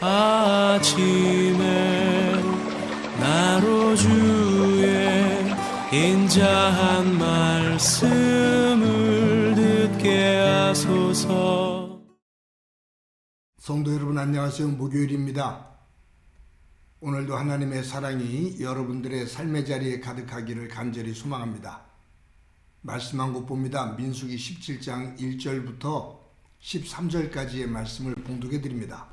아침에 나로 주의 인자한 말씀을 듣게 하소서. 성도 여러분 안녕하세요. 목요일입니다. 오늘도 하나님의 사랑이 여러분들의 삶의 자리에 가득하기를 간절히 소망합니다. 말씀 한 곳 봅니다. 민수기 17장 1절부터 13절까지의 말씀을 봉독해 드립니다.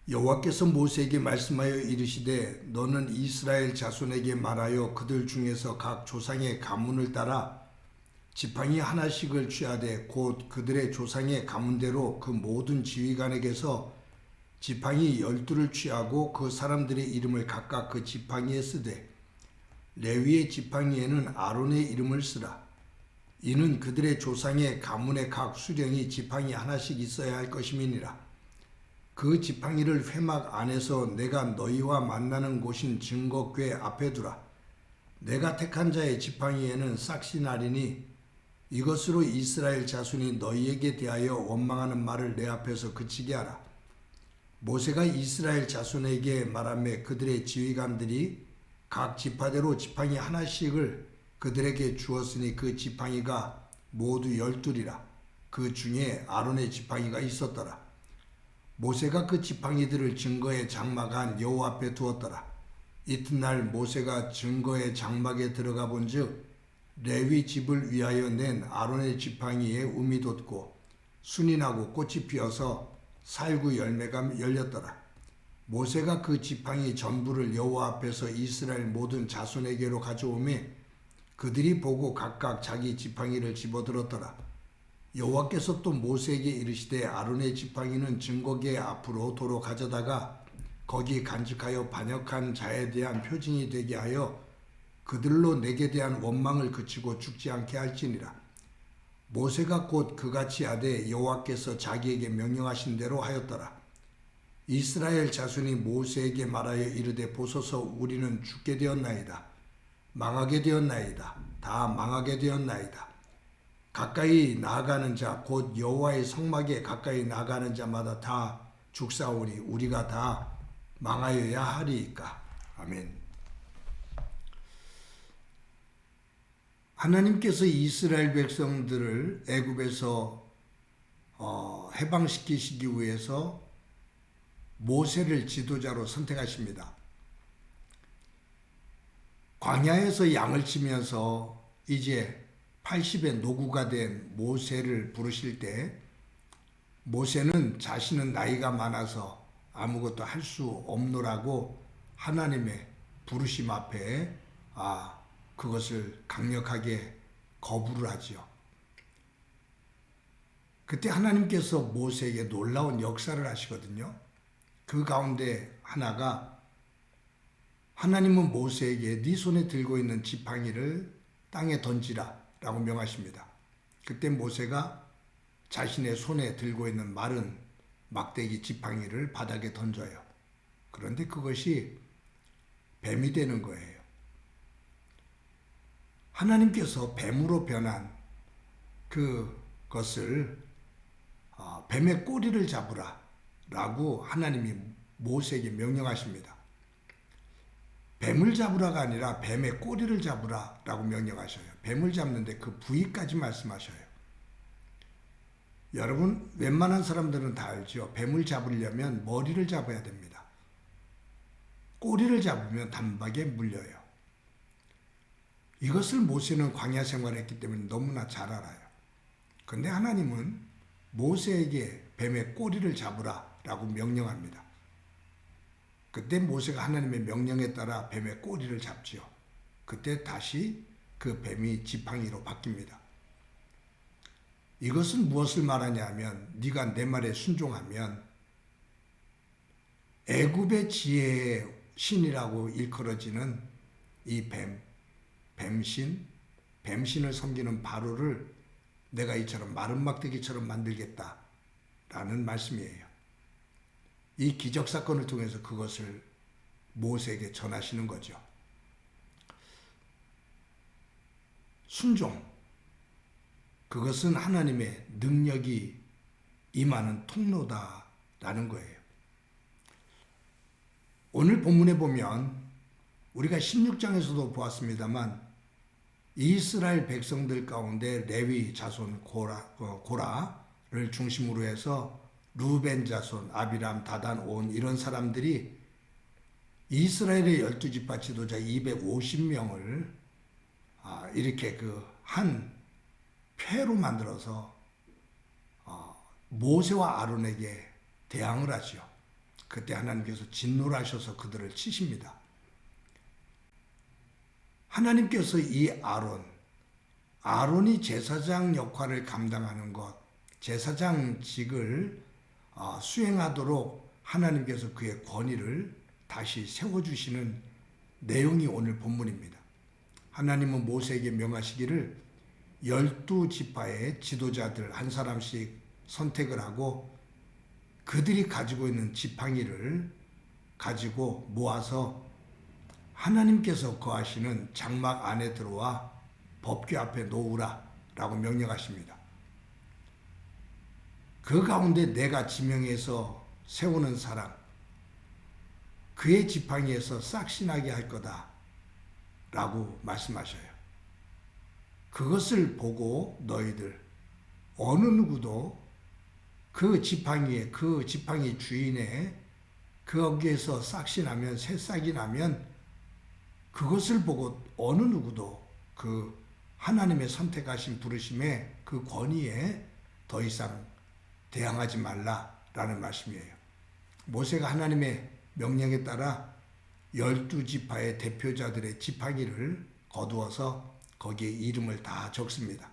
여호와께서 모세에게 말씀하여 이르시되 너는 이스라엘 자손에게 말하여 그들 중에서 각 조상의 가문을 따라 지팡이 하나씩을 취하되 곧 그들의 조상의 가문대로 그 모든 지휘관에게서 지팡이 12를 취하고 그 사람들의 이름을 각각 그 지팡이에 쓰되 레위의 지팡이에는 아론의 이름을 쓰라. 이는 그들의 조상의 가문의 각 수령이 지팡이 하나씩 있어야 할 것임이니라. 그 지팡이를 회막 안에서 내가 너희와 만나는 곳인 증거궤 앞에 두라. 내가 택한 자의 지팡이에는 싹이 나리니 이것으로 이스라엘 자손이 너희에게 대하여 원망하는 말을 내 앞에서 그치게 하라. 모세가 이스라엘 자손에게 말하며 그들의 지휘관들이 각 지파대로 지팡이 하나씩을 그들에게 주었으니 그 지팡이가 모두 12이라. 그 중에 아론의 지팡이가 있었더라. 모세가 그 지팡이들을 증거의 장막 안 여호와 앞에 두었더라. 이튿날 모세가 증거의 장막에 들어가 본즉 레위 집을 위하여 낸 아론의 지팡이에 움이 돋고 순이 나고 꽃이 피어서 살구 열매가 열렸더라. 모세가 그 지팡이 전부를 여호와 앞에서 이스라엘 모든 자손에게로 가져오매 그들이 보고 각각 자기 지팡이를 집어들었더라. 여호와께서 또 모세에게 이르시되 아론의 지팡이는 증거궤 앞으로 도로 가져다가 거기 간직하여 반역한 자에 대한 표징이 되게 하여 그들로 내게 대한 원망을 그치고 죽지 않게 할지니라. 모세가 곧 그같이 하되 여호와께서 자기에게 명령하신 대로 하였더라. 이스라엘 자손이 모세에게 말하여 이르되 보소서 우리는 죽게 되었나이다. 망하게 되었나이다. 다 망하게 되었나이다. 가까이 나아가는 자 곧 여호와의 성막에 가까이 나아가는 자마다 다 죽사오니 우리가 다 망하여야 하리이까. 아멘. 하나님께서 이스라엘 백성들을 애굽에서 해방시키시기 위해서 모세를 지도자로 선택하십니다. 광야에서 양을 치면서 이제 80의 노구가 된 모세를 부르실 때 모세는 자신은 나이가 많아서 아무것도 할 수 없노라고 하나님의 부르심 앞에 그것을 강력하게 거부를 하지요. 그때 하나님께서 모세에게 놀라운 역사를 하시거든요. 그 가운데 하나가 하나님은 모세에게 네 손에 들고 있는 지팡이를 땅에 던지라 라고 명하십니다. 그때 모세가 자신의 손에 들고 있는 마른 막대기 지팡이를 바닥에 던져요. 그런데 그것이 뱀이 되는 거예요. 하나님께서 뱀으로 변한 그것을 뱀의 꼬리를 잡으라 라고 하나님이 모세에게 명령하십니다. 뱀을 잡으라가 아니라 뱀의 꼬리를 잡으라 라고 명령하셔요. 뱀을 잡는데 그 부위까지 말씀하셔요. 여러분 웬만한 사람들은 다 알죠. 뱀을 잡으려면 머리를 잡아야 됩니다. 꼬리를 잡으면 단박에 물려요. 이것을 모세는 광야 생활을 했기 때문에 너무나 잘 알아요. 그런데 하나님은 모세에게 뱀의 꼬리를 잡으라 라고 명령합니다. 그때 모세가 하나님의 명령에 따라 뱀의 꼬리를 잡지요. 그때 다시 그 뱀이 지팡이로 바뀝니다. 이것은 무엇을 말하냐 하면 네가 내 말에 순종하면 애굽의 지혜의 신이라고 일컬어지는 이 뱀신을 섬기는 바로를 내가 이처럼 마른 막대기처럼 만들겠다라는 말씀이에요. 이 기적사건을 통해서 그것을 모세에게 전하시는 거죠. 순종, 그것은 하나님의 능력이 임하는 통로다라는 거예요. 오늘 본문에 보면 우리가 16장에서도 보았습니다만 이스라엘 백성들 가운데 레위 자손 고라를 중심으로 해서 루벤 자손 아비람 다단 온 이런 사람들이 이스라엘의 12지파 지도자 250명을 이렇게 그 한 패로 만들어서 모세와 아론에게 대항을 하죠. 그때 하나님께서 진노를 하셔서 그들을 치십니다. 하나님께서 이 아론이 제사장 역할을 감당하는 것, 제사장직을 수행하도록 하나님께서 그의 권위를 다시 세워주시는 내용이 오늘 본문입니다. 하나님은 모세에게 명하시기를 12지파의 지도자들 한 사람씩 선택을 하고 그들이 가지고 있는 지팡이를 가지고 모아서 하나님께서 거하시는 장막 안에 들어와 법궤 앞에 놓으라 라고 명령하십니다. 그 가운데 내가 지명해서 세우는 사람, 그의 지팡이에서 싹신하게 할 거다 라고 말씀하셔요. 그것을 보고 너희들 어느 누구도 그 지팡이 주인의 거기에서 싹신하면 새싹이 나면 그것을 보고 어느 누구도 그 하나님의 선택하신 부르심에 그 권위에 더 이상 대항하지 말라라는 말씀이에요. 모세가 하나님의 명령에 따라 12지파의 대표자들의 지팡이를 거두어서 거기에 이름을 다 적습니다.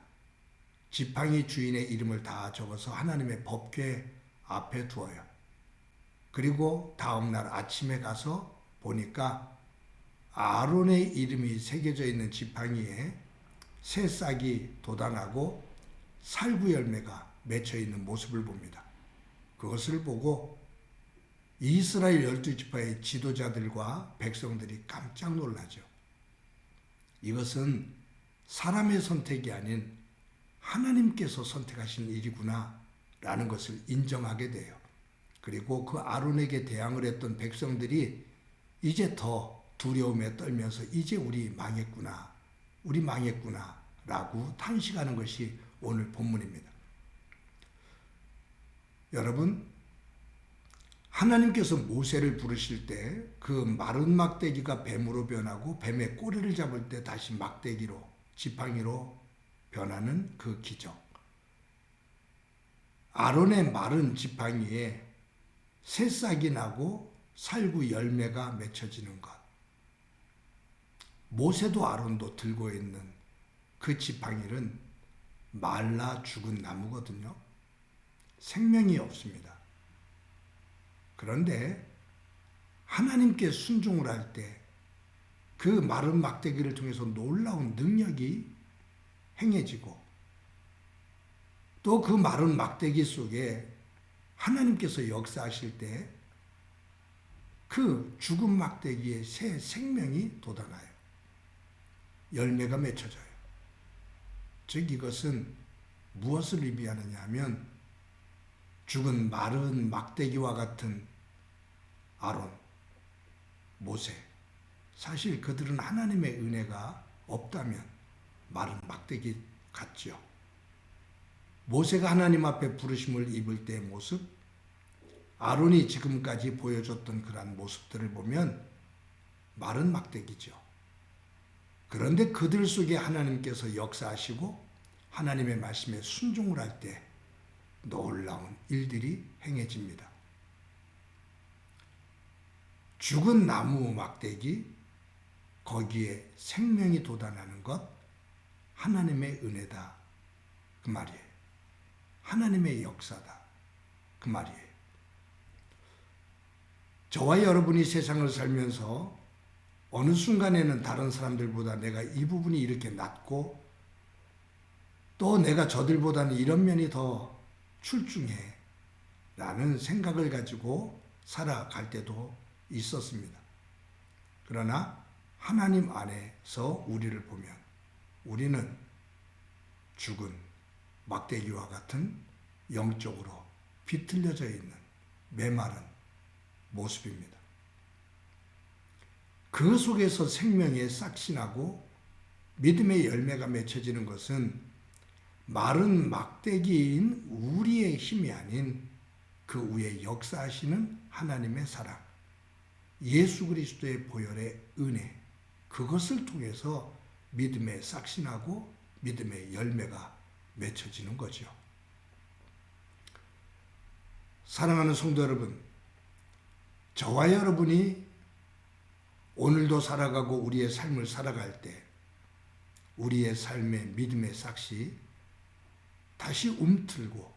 지팡이 주인의 이름을 다 적어서 하나님의 법궤 앞에 두어요. 그리고 다음날 아침에 가서 보니까 아론의 이름이 새겨져 있는 지팡이에 새싹이 돋아나고 살구 열매가 맺혀 있는 모습을 봅니다. 그것을 보고 이스라엘 12지파의 지도자들과 백성들이 깜짝 놀라죠. 이것은 사람의 선택이 아닌 하나님께서 선택하신 일이구나 라는 것을 인정하게 돼요. 그리고 그 아론에게 대항을 했던 백성들이 이제 더 두려움에 떨면서 이제 우리 망했구나 라고 탄식하는 것이 오늘 본문입니다. 여러분, 하나님께서 모세를 부르실 때 그 마른 막대기가 뱀으로 변하고 뱀의 꼬리를 잡을 때 다시 막대기로 지팡이로 변하는 그 기적. 아론의 마른 지팡이에 새싹이 나고 살구 열매가 맺혀지는 것. 모세도 아론도 들고 있는 그 지팡이는 말라 죽은 나무거든요. 생명이 없습니다. 그런데 하나님께 순종을 할 때 그 마른 막대기를 통해서 놀라운 능력이 행해지고 또 그 마른 막대기 속에 하나님께서 역사하실 때 그 죽은 막대기에 새 생명이 돋아나요. 열매가 맺혀져요. 즉 이것은 무엇을 의미하느냐 하면 죽은 마른 막대기와 같은 아론, 모세, 사실 그들은 하나님의 은혜가 없다면 마른 막대기 같죠. 모세가 하나님 앞에 부르심을 입을 때의 모습, 아론이 지금까지 보여줬던 그러한 모습들을 보면 마른 막대기죠. 그런데 그들 속에 하나님께서 역사하시고 하나님의 말씀에 순종을 할 때 놀라운 일들이 행해집니다. 죽은 나무 막대기, 거기에 생명이 돋아나는 것, 하나님의 은혜다. 그 말이에요. 하나님의 역사다. 그 말이에요. 저와 여러분이 세상을 살면서 어느 순간에는 다른 사람들보다 내가 이 부분이 이렇게 낫고 또 내가 저들보다는 이런 면이 더 출중해 라는 생각을 가지고 살아갈 때도 있었습니다. 그러나 하나님 안에서 우리를 보면 우리는 죽은 막대기와 같은 영적으로 비틀려져 있는 메마른 모습입니다. 그 속에서 생명의 싹이 나고 믿음의 열매가 맺혀지는 것은 마른 막대기인 우리의 힘이 아닌 그 위에 역사하시는 하나님의 사랑, 예수 그리스도의 보혈의 은혜, 그것을 통해서 믿음의 싹이 나고 믿음의 열매가 맺혀지는 거죠. 사랑하는 성도 여러분, 저와 여러분이 오늘도 살아가고 우리의 삶을 살아갈 때 우리의 삶의 믿음의 싹이 다시 움틀고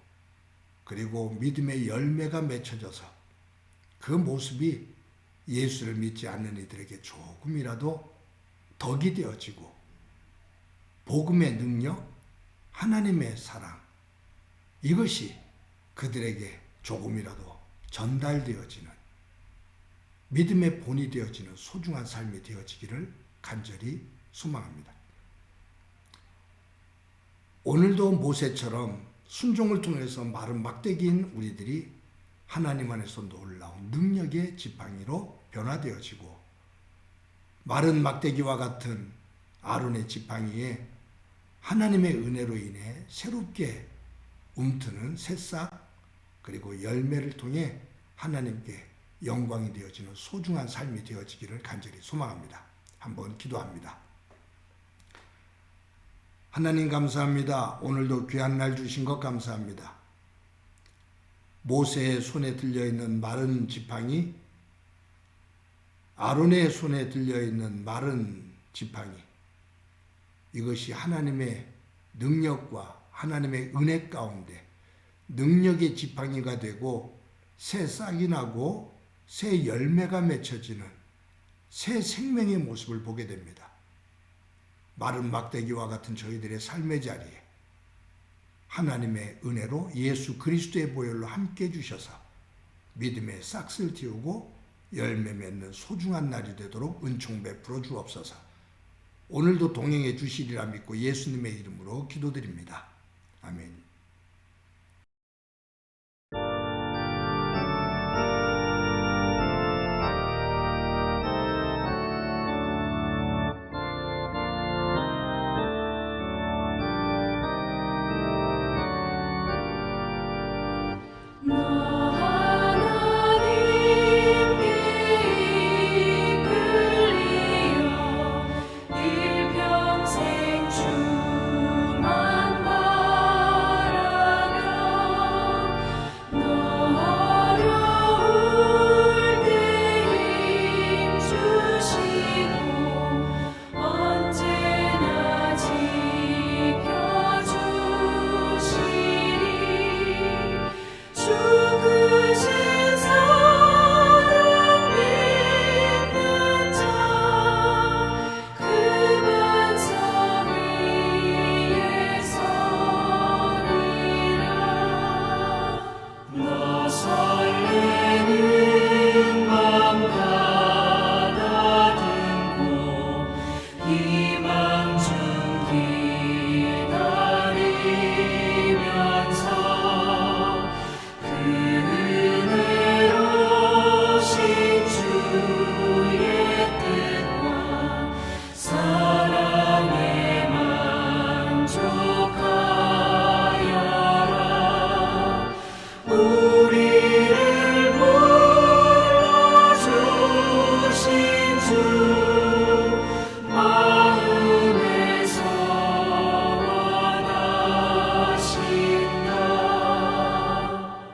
그리고 믿음의 열매가 맺혀져서 그 모습이 예수를 믿지 않는 이들에게 조금이라도 덕이 되어지고 복음의 능력, 하나님의 사랑, 이것이 그들에게 조금이라도 전달되어지는 믿음의 본이 되어지는 소중한 삶이 되어지기를 간절히 소망합니다. 오늘도 모세처럼 순종을 통해서 마른 막대기인 우리들이 하나님 안에서 놀라운 능력의 지팡이로 변화되어지고 마른 막대기와 같은 아론의 지팡이에 하나님의 은혜로 인해 새롭게 움트는 새싹 그리고 열매를 통해 하나님께 영광이 되어지는 소중한 삶이 되어지기를 간절히 소망합니다. 한번 기도합니다. 하나님 감사합니다. 오늘도 귀한 날 주신 것 감사합니다. 모세의 손에 들려있는 마른 지팡이, 아론의 손에 들려있는 마른 지팡이, 이것이 하나님의 능력과 하나님의 은혜 가운데 능력의 지팡이가 되고 새 싹이 나고 새 열매가 맺혀지는 새 생명의 모습을 보게 됩니다. 마른 막대기와 같은 저희들의 삶의 자리에 하나님의 은혜로 예수 그리스도의 보혈로 함께 주셔서 믿음의 싹을 틔우고 열매 맺는 소중한 날이 되도록 은총 베풀어 주옵소서. 오늘도 동행해 주시리라 믿고 예수님의 이름으로 기도드립니다. 아멘.